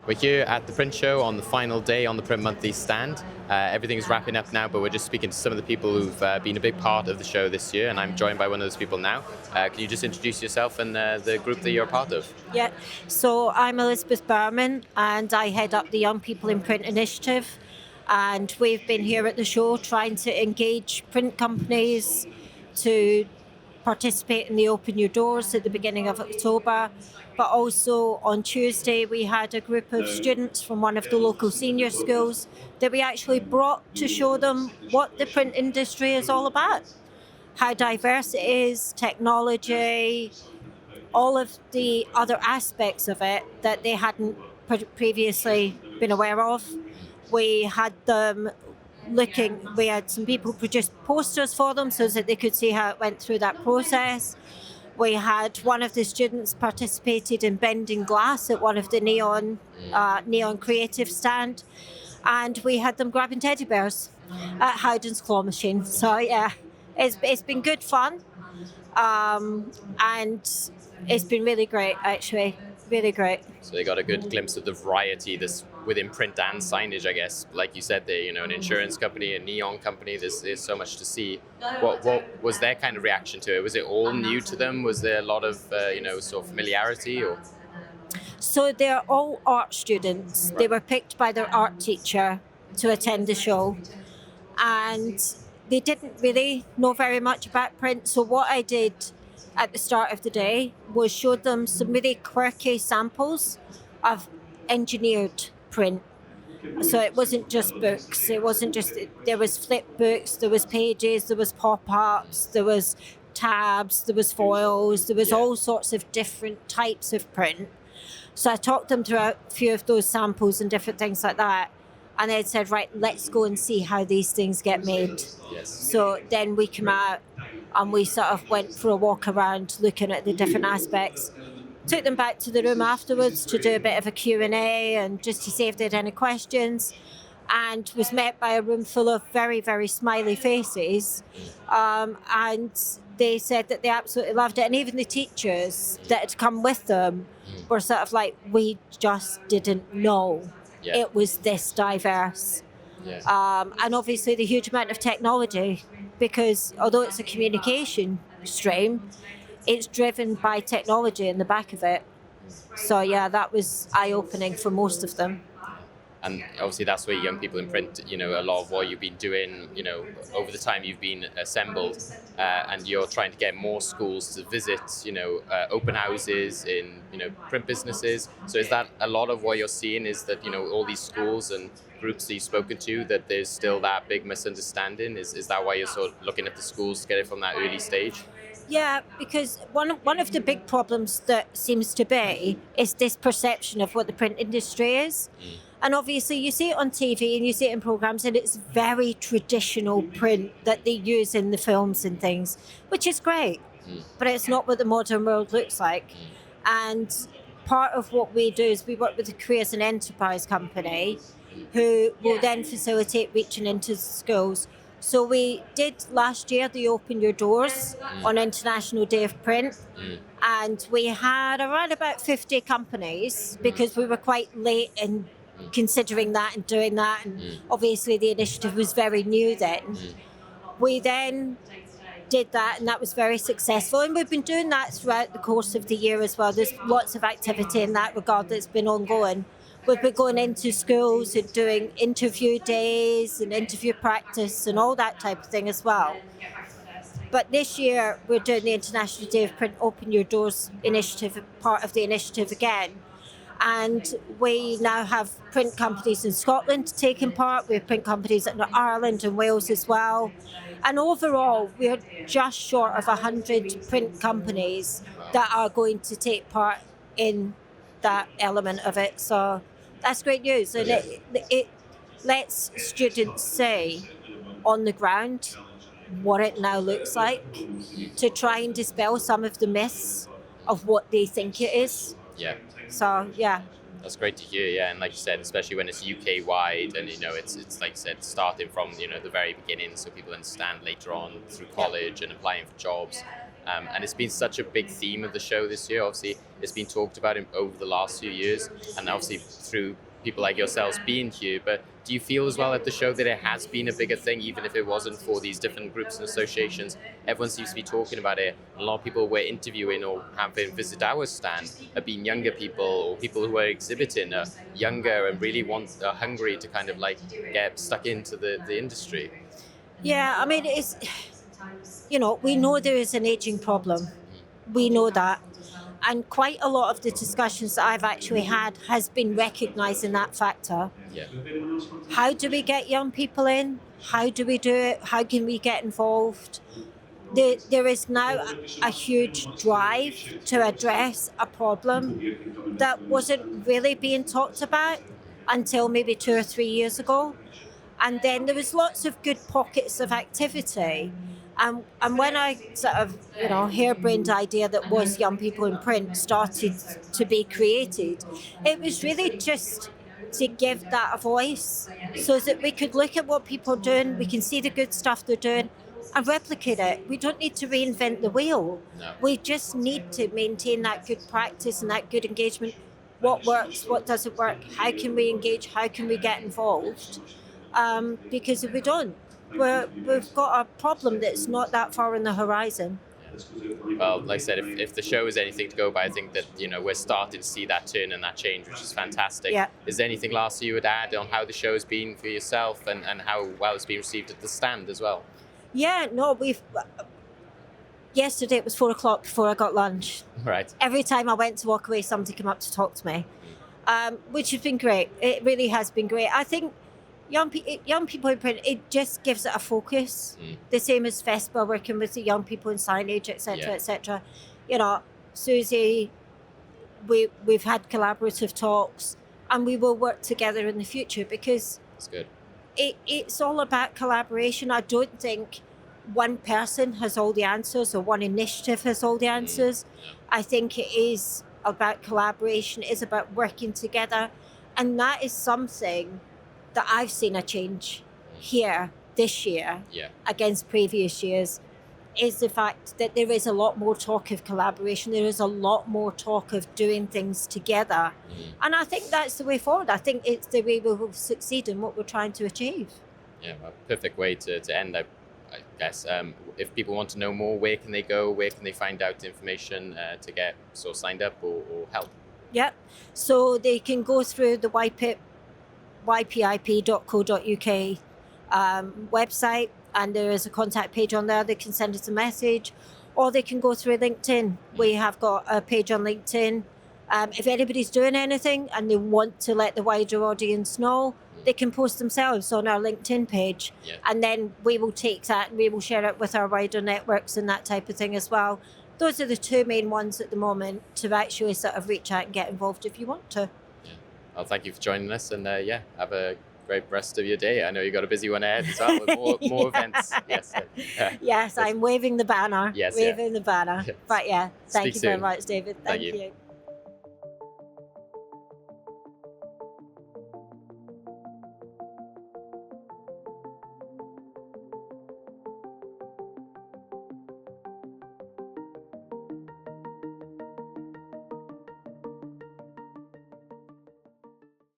We're here at the print show on the final day on the Print Monthly stand. Everything is wrapping up now, but we're just speaking to some of the people who've been a big part of the show this year, and I'm joined by one of those people now. Can you just introduce yourself and the group that you're a part of? Yeah, so I'm Elizabeth Bowerman and I head up the Young People in Print initiative. And we've been here at the show trying to engage print companies to participate in the Open Your Doors at the beginning of October. But also on Tuesday, we had a group of students from one of the local senior schools that we actually brought to show them what the print industry is all about, how diverse it is, technology, all of the other aspects of it that they hadn't previously been aware of. We had them we had some people produce posters for them so that they could see how it went through that process. We had one of the students participated in bending glass at one of the neon creative stand, and we had them grabbing teddy bears at Howden's claw machine. So yeah, it's been good fun. And it's been really great, actually, really great. So they got a good glimpse of the variety that's within print and signage, I guess. Like you said, an insurance company, a neon company, there's so much to see. What was their kind of reaction to it? Was it all new to them? Was there a lot of, sort of familiarity? Or? So they're all art students. Right. They were picked by their art teacher to attend the show. And they didn't really know very much about print. So what I did at the start of the day was show them some really quirky samples of engineered print. So it wasn't just books. There was flip books, there was pages, there was pop-ups, there was tabs, there was foils, there was all sorts of different types of print. So I talked them through a few of those samples and different things like that. And they said, right, let's go and see how these things get made. Yes. So then we came out and we sort of went for a walk around looking at the different aspects. Took them back to the room afterwards to do a bit of a Q&A and just to see if they had any questions. And was met by a room full of very, very smiley faces. And they said that they absolutely loved it. And even the teachers that had come with them were sort of like, we just didn't know. Yeah. It was this diverse. Yeah. And obviously the huge amount of technology, because although it's a communication stream, it's driven by technology in the back of it. So yeah, that was eye-opening for most of them. And obviously that's where Young People in Print, a lot of what you've been doing, over the time you've been assembled, and you're trying to get more schools to visit, open houses in, print businesses. So is that a lot of what you're seeing is that, all these schools and groups that you've spoken to, that there's still that big misunderstanding? Is that why you're sort of looking at the schools to get it from that early stage? Yeah, because one of the big problems that seems to be is this perception of what the print industry is. And obviously you see it on TV and you see it in programs, and it's very traditional print that they use in the films and things, which is great. But it's not what the modern world looks like. And part of what we do is we work with the Careers and Enterprise company, who will then facilitate reaching into schools. So we did last year the Open Your Doors on International Day of Print, and we had around about 50 companies because we were quite late in considering that and doing that, and obviously the initiative was very new then. We then did that, and that was very successful, and we've been doing that throughout the course of the year as well. There's lots of activity in that regard that's been ongoing. We've been going into schools and doing interview days and interview practice and all that type of thing as well. But this year we're doing the International Day of Print Open Your Doors initiative, part of the initiative again. And we now have print companies in Scotland taking part. We have print companies in Ireland and Wales as well. And overall, we're just short of 100 print companies that are going to take part in that element of it. So that's great news. And it lets students see on the ground what it now looks like to try and dispel some of the myths of what they think it is. Yeah. So, yeah. That's great to hear, yeah. And like you said, especially when it's UK-wide and, it's like you said, starting from, the very beginning so people understand later on through college and applying for jobs. And it's been such a big theme of the show this year. Obviously, it's been talked about over the last few years, and obviously through people like yourselves being here. But do you feel as well at the show that it has been a bigger thing, even if it wasn't for these different groups and associations? Everyone seems to be talking about it. A lot of people we're interviewing or have been visit our stand have been younger people, or people who are exhibiting are younger and really are hungry to kind of like get stuck into the industry. Yeah, I mean, it's, we know there is an aging problem. We know that. And quite a lot of the discussions that I've actually had has been recognising that factor. Yeah. How do we get young people in? How do we do it? How can we get involved? There is now a huge drive to address a problem that wasn't really being talked about until maybe 2 or 3 years ago. And then there was lots of good pockets of activity. And when I sort of, harebrained idea that was Young People in Print started to be created, it was really just to give that a voice so that we could look at what people are doing, we can see the good stuff they're doing and replicate it. We don't need to reinvent the wheel. No. We just need to maintain that good practice and that good engagement. What works, what doesn't work, how can we engage, how can we get involved? Because if we don't, we've got a problem that's not that far on the horizon. Well, like I said, if the show is anything to go by, I think that we're starting to see that turn and that change, which is fantastic. Yeah. Is there anything last you would add on how the show has been for yourself and how well it's been received at the stand as well? Yeah, no, yesterday it was 4:00 before I got lunch. Right. Every time I went to walk away, somebody came up to talk to me, which has been great. It really has been great. I think young people in print, it just gives it a focus. The same as Vespa working with the young people in signage, etc., etc. Susie, we've had collaborative talks, and we will work together in the future because That's good. It's all about collaboration. I don't think one person has all the answers or one initiative has all the answers. I think it is about collaboration. It's about working together, and that is something that I've seen a change here this year against previous years, is the fact that there is a lot more talk of collaboration. There is a lot more talk of doing things together. And I think that's the way forward. I think it's the way we will succeed in what we're trying to achieve. Yeah, a perfect way to end, I guess. If people want to know more, where can they go? Where can they find out information to get signed up or help? Yep. So they can go through the ypip.co.uk website, and there is a contact page on there. They can send us a message, or they can go through LinkedIn. We have got a page on LinkedIn. If anybody's doing anything and they want to let the wider audience know, they can post themselves on our LinkedIn page, and then we will take that and we will share it with our wider networks and that type of thing as well. Those are the two main ones at the moment to actually sort of reach out and get involved if you want to. Well, thank you for joining us, and have a great rest of your day. I know you got a busy one ahead as well with more events. Yes. Yes, I'm waving the banner. Yes, waving the banner. But thank Speak you very soon. much, David. Thank you. you.